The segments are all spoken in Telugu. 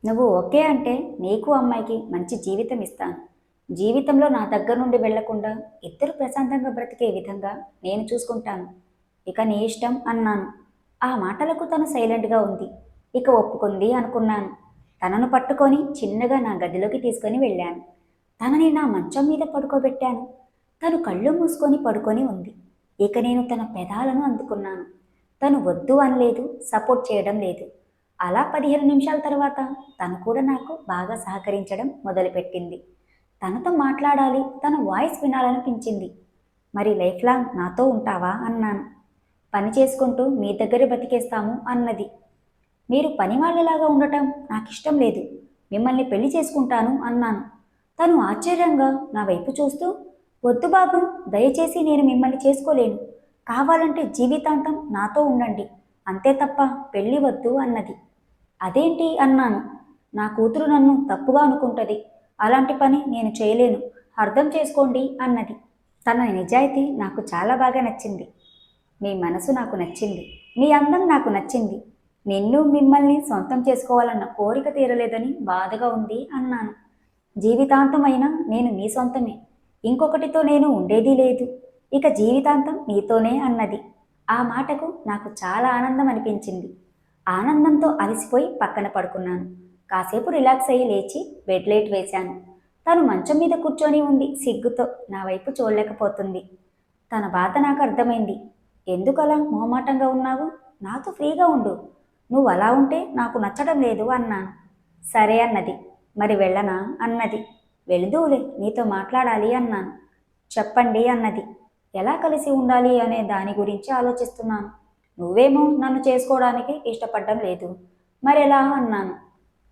నువ్వు ఓకే అంటే నీకు అమ్మాయికి మంచి జీవితం ఇస్తాను. జీవితంలో నా దగ్గర నుండి వెళ్లకుండా ఇద్దరు ప్రశాంతంగా బ్రతికే విధంగా నేను చూసుకుంటాను. ఇక నీ ఇష్టం అన్నాను. ఆ మాటలకు తను సైలెంట్గా ఉంది. ఇక ఒప్పుకుంది అనుకున్నాను. తనను పట్టుకొని చిన్నగా నా గదిలోకి తీసుకొని వెళ్ళాను. తనని నా మంచం మీద పడుకోబెట్టాను. తను కళ్ళు మూసుకొని పడుకొని ఉంది. ఇక నేను తన పెదాలను అందుకున్నాను. తను వద్దు అనలేదు, సపోర్ట్ చేయడం లేదు. అలా 15 నిమిషాల తర్వాత తను కూడా నాకు బాగా సహకరించడం మొదలుపెట్టింది. తనతో మాట్లాడాలి, తన వాయిస్ వినాలనిపించింది. మరి లైఫ్ లాంగ్ నాతో ఉంటావా అన్నాను. పని చేసుకుంటూ మీ దగ్గరే బతికేస్తాము అన్నది. మీరు పనివాళ్ళలాగా ఉండటం నాకిష్టం లేదు. మిమ్మల్ని పెళ్లి చేసుకుంటాను అన్నాను. తను ఆశ్చర్యంగా నా వైపు చూస్తూ, వద్దు బాబు, దయచేసి నేను మిమ్మల్ని చేసుకోలేను. కావాలంటే జీవితాంతం నాతో ఉండండి. అంతే తప్ప పెళ్లి వద్దు అన్నది. అదేంటి అన్నాను. నా కూతురు నన్ను తప్పుగా అనుకుంటది. అలాంటి పని నేను చేయలేను. అర్థం చేసుకోండి అన్నది. తన నిజాయితీ నాకు చాలా బాగా నచ్చింది. మీ మనసు నాకు నచ్చింది. మీ అందం నాకు నచ్చింది. నిన్ను మిమ్మల్ని సొంతం చేసుకోవాలన్న కోరిక తీరలేదని బాధగా ఉంది అన్నాను. జీవితాంతమైనా నేను మీ సొంతమే. ఇంకొకటితో నేను ఉండేది లేదు. ఇక జీవితాంతం నీతోనే అన్నది. ఆ మాటకు నాకు చాలా ఆనందం అనిపించింది. ఆనందంతో అలసిపోయి పక్కన పడుకున్నాను. కాసేపు రిలాక్స్ అయ్యి లేచి బెడ్ లైట్ వేశాను. తను మంచం మీద కూర్చొని ఉంది, సిగ్గుతో నా వైపు చూడలేకపోతుంది. తన బాధ నాకు అర్థమైంది. ఎందుకలా మొహమాటంగా ఉన్నావు? నాతో ఫ్రీగా ఉండు. నువ్వు అలా ఉంటే నాకు నచ్చడం లేదు అన్నాను. సరే అన్నది. మరి వెళ్ళనా అన్నది. వెళుదువులే, నీతో మాట్లాడాలి అన్నాను. చెప్పండి అన్నది. ఎలా కలిసి ఉండాలి అనే దాని గురించి ఆలోచిస్తున్నాను. నువ్వేమో నన్ను చేసుకోవడానికి ఇష్టపడడం లేదు. మరెలా అన్నాను.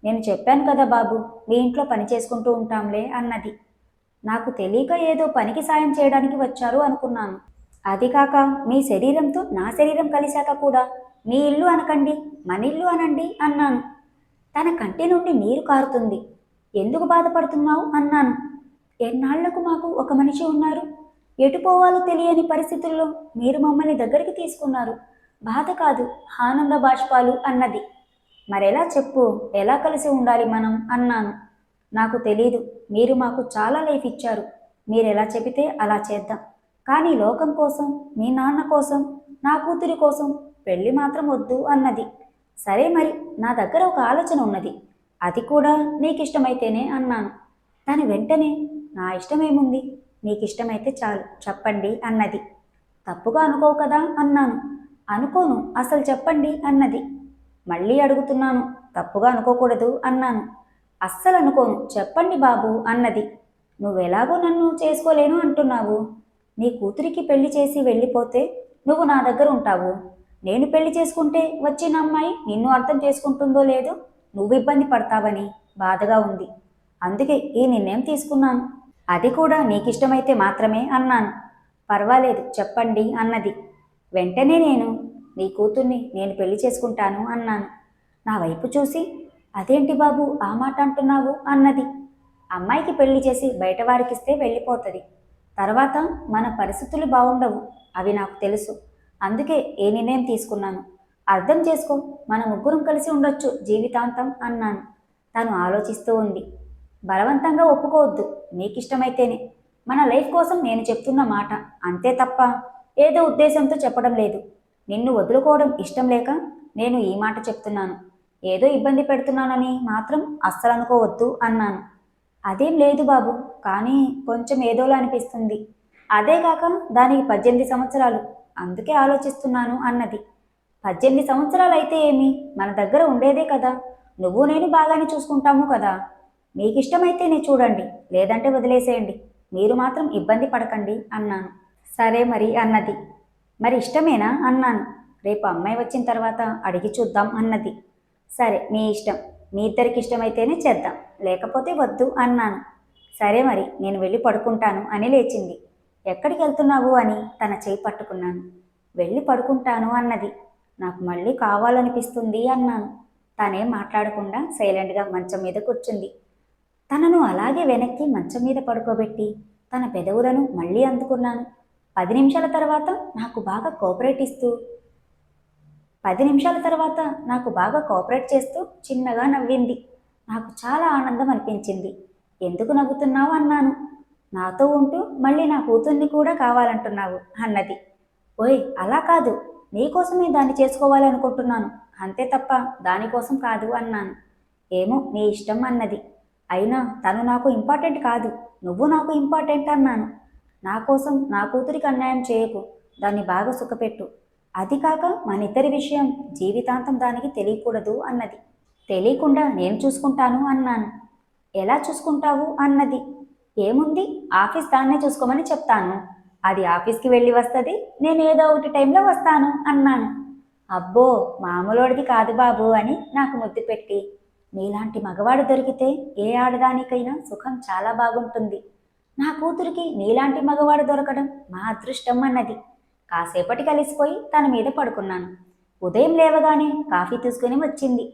నేను చెప్పాను కదా బాబు, మీ ఇంట్లో పని చేసుకుంటూ ఉంటాంలే అన్నది. నాకు తెలియక ఏదో పనికి సాయం చేయడానికి వచ్చారు అనుకున్నాను. అది కాక మీ శరీరంతో నా శరీరం కలిశాక కూడా మీ ఇల్లు అనకండి, మన ఇల్లు అనండి అన్నాను. తన కంటి నుండి నీరు కారుతుంది. ఎందుకు బాధపడుతున్నావు అన్నాను. ఎన్నాళ్లకు మాకు ఒక మనిషి ఉన్నారు. ఎటు పోవాలో తెలియని పరిస్థితుల్లో మీరు మమ్మల్ని దగ్గరికి తీసుకున్నారు. బాధ కాదు, ఆనంద బాష్పాలు అన్నది. మరెలా చెప్పు, ఎలా కలిసి ఉండాలి మనం అన్నాను. నాకు తెలీదు. మీరు మాకు చాలా లైఫ్ ఇచ్చారు. మీరు ఎలా చెబితే అలా చేద్దాం. కానీ లోకం కోసం, మీ నాన్న కోసం, నా కూతురి కోసం పెళ్లి మాత్రం వద్దు అన్నది. సరే మరి, నా దగ్గర ఒక ఆలోచన ఉన్నది. అది కూడా నీకిష్టమైతేనే అన్నాను. తను వెంటనే, నా ఇష్టమేముంది, నీకిష్టమైతే చాలు చెప్పండి అన్నది. తప్పుగా అనుకోవు కదా అన్నాను. అనుకోను, అసలు చెప్పండి అన్నది. మళ్ళీ అడుగుతున్నాను, తప్పుగా అనుకోకూడదు అన్నాను. అస్సలు అనుకోను, చెప్పండి బాబు అన్నది. నువ్వెలాగో నన్ను చేసుకోలేను అంటున్నావు. నీ కూతురికి పెళ్లి చేసి వెళ్ళిపోతే నువ్వు నా దగ్గర ఉంటావు. నేను పెళ్లి చేసుకుంటే వచ్చిన అమ్మాయి నిన్ను అర్థం చేసుకుంటుందో లేదో నువ్వు ఇబ్బంది పడతావని బాధగా ఉంది. అందుకే ఈ నిర్ణయం తీసుకున్నాను. అది కూడా నీకిష్టమైతే మాత్రమే అన్నాను. పర్వాలేదు చెప్పండి అన్నది. వెంటనే నేను, నీ కూతుర్ని నేను పెళ్లి చేసుకుంటాను అన్నాను. నా వైపు చూసి, అదేంటి బాబు ఆ మాట అంటున్నావు అన్నది. అమ్మాయికి పెళ్లి చేసి బయట వారికిస్తే వెళ్ళిపోతుంది. తర్వాత మన పరిస్థితులు బాగుండవు, అవి నాకు తెలుసు. అందుకే ఏ నిర్ణయం తీసుకున్నాను. అర్థం చేసుకో, మన ముగ్గురం కలిసి ఉండొచ్చు జీవితాంతం అన్నాను. తను ఆలోచిస్తూ ఉంది. బలవంతంగా ఒప్పుకోవద్దు, నీకిష్టమైతేనే. మన లైఫ్ కోసం నేను చెప్తున్న మాట, అంతే తప్ప ఏదో ఉద్దేశంతో చెప్పడం లేదు. నిన్ను వదులుకోవడం ఇష్టం లేక నేను ఈ మాట చెప్తున్నాను. ఏదో ఇబ్బంది పెడుతున్నానని మాత్రం అస్సలు అనుకోవద్దు అన్నాను. అదేం లేదు బాబు, కానీ కొంచెం ఏదోలా అనిపిస్తుంది. అదేగాక దానికి 18 సంవత్సరాలు, అందుకే ఆలోచిస్తున్నాను అన్నది. 18 సంవత్సరాలు అయితే ఏమి, మన దగ్గర ఉండేదే కదా. నువ్వు నేను బాగానే చూసుకుంటాము కదా. మీకిష్టమైతేనే చూడండి, లేదంటే వదిలేసేయండి. మీరు మాత్రం ఇబ్బంది పడకండి అన్నాను. సరే మరి అన్నది. మరి ఇష్టమేనా అన్నాను. రేపు అమ్మాయి వచ్చిన తర్వాత అడిగి చూద్దాం అన్నది. సరే మీ ఇష్టం, మీ ఇద్దరికి ఇష్టమైతేనే చేద్దాం, లేకపోతే వద్దు అన్నాను. సరే మరి, నేను వెళ్ళి పడుకుంటాను అని లేచింది. ఎక్కడికి వెళ్తున్నావు అని తన చేయి పట్టుకున్నాను. వెళ్ళి పడుకుంటాను అన్నది. నాకు మళ్ళీ కావాలనిపిస్తుంది అన్నాను. తనేం మాట్లాడకుండా సైలెంట్గా మంచం మీద కూర్చుంది. తనను అలాగే వెనక్కి మంచం మీద పడుకోబెట్టి తన పెదవులను మళ్ళీ అందుకున్నాను. 10 నిమిషాల తర్వాత నాకు బాగా కోఆపరేట్ ఇస్తూ 10 నిమిషాల తర్వాత నాకు బాగా కోఆపరేట్ చేస్తూ చిన్నగా నవ్వింది. నాకు చాలా ఆనందం అనిపించింది. ఎందుకు నవ్వుతున్నావు అన్నాను. నాతో ఉంటూ మళ్ళీ నా కూతుర్ని కూడా కావాలంటున్నావు అన్నది. ఓయ్ అలా కాదు, నీకోసమే దాన్ని చేసుకోవాలనుకుంటున్నాను, అంతే తప్ప దానికోసం కాదు అన్నాను. ఏమో నీ ఇష్టం అన్నది. అయినా తను నాకు ఇంపార్టెంట్ కాదు, నువ్వు నాకు ఇంపార్టెంట్ అన్నాను. నా కోసం నా కూతురికి అన్యాయం చేయకు, దాన్ని బాగా సుఖపెట్టు. అది కాక మనిద్దరి విషయం జీవితాంతం దానికి తెలియకూడదు అన్నది. తెలియకుండా నేను చూసుకుంటాను అన్నాను. ఎలా చూసుకుంటావు అన్నది. ఏముంది, ఆఫీస్ దాన్నే చూసుకోమని చెప్తాను, అది ఆఫీస్కి వెళ్ళి వస్తుంది, నేను ఏదో ఒకటి టైంలో వస్తాను అన్నాను. అబ్బో మామూలోడిది కాదు బాబు అని నాకు ముద్దు పెట్టి, నీలాంటి మగవాడు దొరికితే ఏ ఆడదానికైనా సుఖం చాలా బాగుంటుంది, నా కూతురికి నీలాంటి మగవాడు దొరకడం మా అదృష్టం అన్నది. కాసేపటి కలిసిపోయి తన మీద పడుకున్నాను. ఉదయం లేవగానే కాఫీ తీసుకుని వచ్చింది.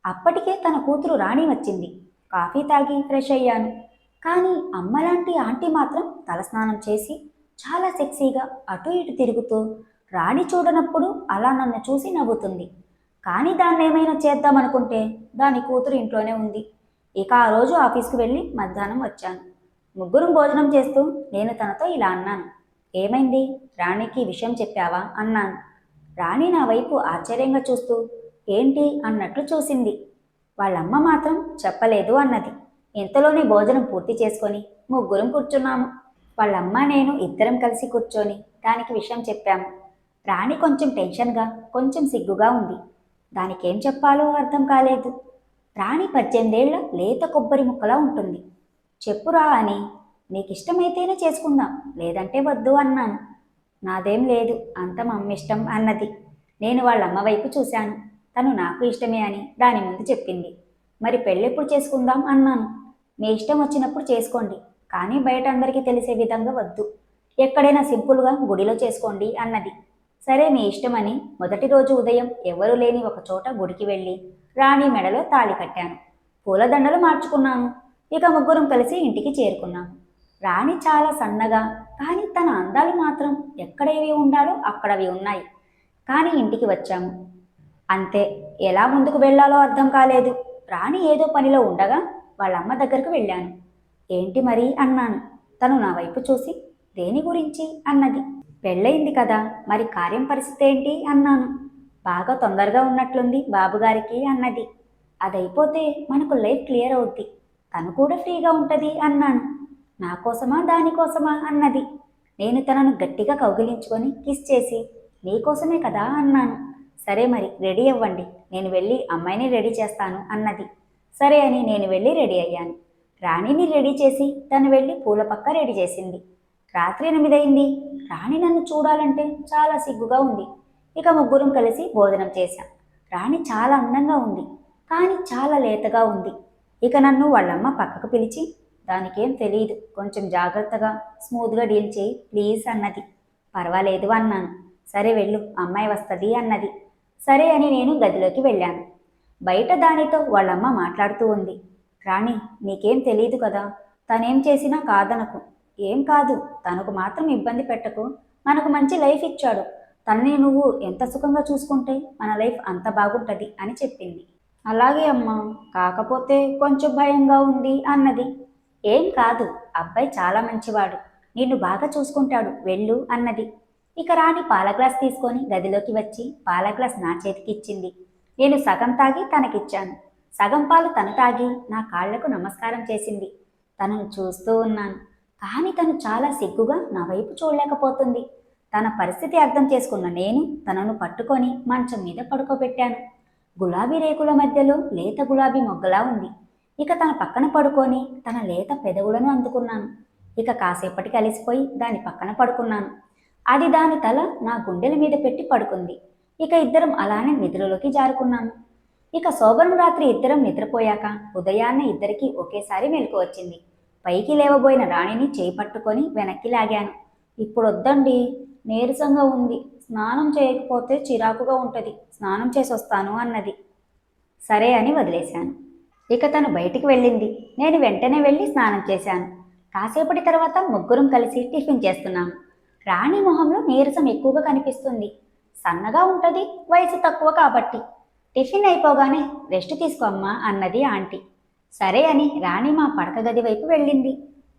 అప్పటికే తన కూతురు రాణి వచ్చింది. కాఫీ తాగి ఫ్రెష్ అయ్యాను. కానీ అమ్మలాంటి ఆంటీ మాత్రం తలస్నానం చేసి చాలా సెక్సీగా అటు ఇటు తిరుగుతూ రాణి చూడనప్పుడు అలా నన్ను చూసి నవ్వుతుంది. కానీ దాన్ని ఏమైనా చేద్దామనుకుంటే దాని కూతురు ఇంట్లోనే ఉంది. ఇక ఆ రోజు ఆఫీస్కి వెళ్ళి మధ్యాహ్నం వచ్చాను. ముగ్గురం భోజనం చేస్తూ నేను తనతో ఇలా అన్నాను. ఏమైంది, రాణికి విషయం చెప్పావా అన్నాను. రాణి నా వైపు ఆశ్చర్యంగా చూస్తూ ఏంటి అన్నట్లు చూసింది. వాళ్ళమ్మ మాత్రం చెప్పలేదు అన్నది. ఇంతలోనే భోజనం పూర్తి చేసుకొని ముగ్గురం కూర్చున్నాము. వాళ్ళమ్మ నేను ఇద్దరం కలిసి కూర్చొని దానికి విషయం చెప్పాము. రాణి కొంచెం టెన్షన్గా, కొంచెం సిగ్గుగా ఉంది. దానికేం చెప్పాలో అర్థం కాలేదు. రాణి 18 ఏళ్ల లేత కొబ్బరి ముక్కలా ఉంటుంది. చెప్పురా అని, నీకిష్టమైతేనే చేసుకుందాం, లేదంటే వద్దు అన్నాను. నాదేం లేదు, అంత మమ్మిష్టం అన్నది. నేను వాళ్ళమ్మ వైపు చూశాను. తను నాకు ఇష్టమే అని దాని ముందు చెప్పింది. మరి పెళ్ళెప్పుడు చేసుకుందాం అన్నాను. మీ ఇష్టం వచ్చినప్పుడు చేసుకోండి, కానీ బయట అందరికీ తెలిసే విధంగా వద్దు, ఎక్కడైనా సింపుల్గా గుడిలో చేసుకోండి అన్నది. సరే మీ ఇష్టమని మొదటి రోజు ఉదయం ఎవరూ లేని ఒక చోట గుడికి వెళ్ళి రాణి మెడలో తాళి కట్టాను. పూలదండలు మార్చుకున్నాను. ఇక ముగ్గురం కలిసి ఇంటికి చేరుకున్నాము. రాణి చాలా సన్నగా, కానీ తన అందాలు మాత్రం ఎక్కడేవి ఉండాలో అక్కడవి ఉన్నాయి. కానీ ఇంటికి వచ్చాము. అంతే, ఎలా ముందుకు వెళ్ళాలో అర్థం కాలేదు. రాణి ఏదో పనిలో ఉండగా వాళ్ళమ్మ దగ్గరకు వెళ్ళాను. ఏంటి మరి అన్నాను. తను నా వైపు చూసి దేని గురించి అన్నది. పెళ్ళయింది కదా, మరి కార్యం పరిస్థితి ఏంటి అన్నాను. బాగా తొందరగా ఉన్నట్లుంది బాబుగారికి అన్నది. అదైపోతే మనకు లైఫ్ క్లియర్ అవుద్ది, తను కూడా ఫ్రీగా ఉంటుంది అన్నాను. నా కోసమా దానికోసమా అన్నది. నేను తనను గట్టిగా కౌగిలించుకొని కిస్ చేసి నీకోసమే కదా అన్నాను. సరే మరి రెడీ అవ్వండి, నేను వెళ్ళి అమ్మాయిని రెడీ చేస్తాను అన్నది. సరే అని నేను వెళ్ళి రెడీ అయ్యాను. రాణిని రెడీ చేసి తను వెళ్ళి పూల పక్క రెడీ చేసింది. రాత్రి 8 అయింది. రాణి నన్ను చూడాలంటే చాలా సిగ్గుగా ఉంది. ఇక ముగ్గురం కలిసి భోజనం చేశాం. రాణి చాలా అందంగా ఉంది, కానీ చాలా లేతగా ఉంది. ఇక నన్ను వాళ్ళమ్మ పక్కకు పిలిచి, దానికేం తెలియదు, కొంచెం జాగ్రత్తగా స్మూత్గా డీల్ చేయి ప్లీజ్ అన్నది. పర్వాలేదు అన్నాను. సరే వెళ్ళు, అమ్మాయి వస్తుంది అన్నది. సరే అని నేను గదిలోకి వెళ్ళాను. బయట దానితో వాళ్ళమ్మ మాట్లాడుతూ ఉంది. రాణి, నీకేం తెలియదు కదా, తనేం చేసినా కాదనకు. ఏం కాదు, తనకు మాత్రం ఇబ్బంది పెట్టకు, మనకు మంచి లైఫ్ ఇచ్చాడు, తనని నువ్వు ఎంత సుఖంగా చూసుకుంటే మన లైఫ్ అంత బాగుంటుంది అని చెప్పింది. అలాగే అమ్మా, కాకపోతే కొంచెం భయంగా ఉంది అన్నది. ఏం కాదు, అబ్బాయి చాలా మంచివాడు, నిన్ను బాగా చూసుకుంటాడు, వెళ్ళు అన్నది. ఇక రాణి పాల గ్లాస్ తీసుకొని గదిలోకి వచ్చి పాల గ్లాస్ నా చేతికి ఇచ్చింది. నేను సగం తాగి తనకిచ్చాను. సగం పాలు తను తాగి నా కాళ్లకు నమస్కారం చేసింది. తనను చూస్తూ ఉన్నాను, కానీ తను చాలా సిగ్గుగా నా వైపు చూడలేకపోతుంది. తన పరిస్థితి అర్థం చేసుకున్న నేను తనను పట్టుకొని మంచం మీద పడుకోబెట్టాను. గులాబీ రేకుల మధ్యలో లేత గులాబీ మొగ్గలా ఉంది. ఇక తన పక్కన పడుకొని తన లేత పెదవులను అందుకున్నాను. ఇక కాసేపటికి అలిసిపోయి దాని పక్కన పడుకున్నాను. అది దాని తల నా గుండెల మీద పెట్టి పడుకుంది. ఇక ఇద్దరం అలానే నిద్రలోకి జారుకున్నాము. ఇక శోభనం రాత్రి ఇద్దరం నిద్రపోయాక ఉదయాన్నే ఇద్దరికీ ఒకేసారి మెలకు వచ్చింది. పైకి లేవబోయిన రాణిని చేయి పట్టుకొని వెనక్కి లాగాను. ఇప్పుడు వద్దండి, నీరసంగా ఉంది, స్నానం చేయకపోతే చిరాకుగా ఉంటుంది, స్నానం చేసి వస్తాను అన్నది. సరే అని వదిలేశాను. ఇక తను బయటికి వెళ్ళింది. నేను వెంటనే వెళ్ళి స్నానం చేశాను. కాసేపటి తర్వాత ముగ్గురం కలిసి టిఫిన్ చేస్తున్నాము. రాణి మొహంలో నీరసం ఎక్కువగా కనిపిస్తుంది. సన్నగా ఉంటుంది, వయసు తక్కువ కాబట్టి. టిఫిన్ అయిపోగానే రెస్ట్ తీసుకో అమ్మా అన్నది ఆంటీ. సరే అని రాణి మా పడక గది వైపు వెళ్ళింది.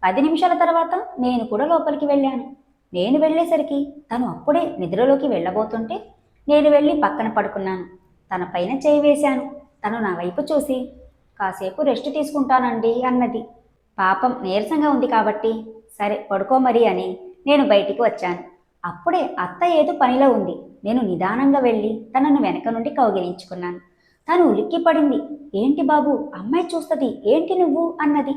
10 నిమిషాల తర్వాత నేను కూడా లోపలికి వెళ్ళాను. నేను వెళ్ళేసరికి తను అప్పుడే నిద్రలోకి వెళ్ళబోతుంటే నేను వెళ్ళి పక్కన పడుకున్నాను. తన పైన చేయి వేశాను. తను నా వైపు చూసి కాసేపు రెస్ట్ తీసుకుంటానండి అన్నది. పాపం నీరసంగా ఉంది కాబట్టి సరే పడుకో మరి అని నేను బయటికి వచ్చాను. అప్పుడే అత్త ఏదో పనిలో ఉంది. నేను నిదానంగా వెళ్ళి తనను వెనక నుండి కౌగిలించుకున్నాను. తను ఉలిక్కి పడింది. ఏంటి బాబు, అమ్మాయి చూస్తుంది ఏంటి నువ్వు అన్నది.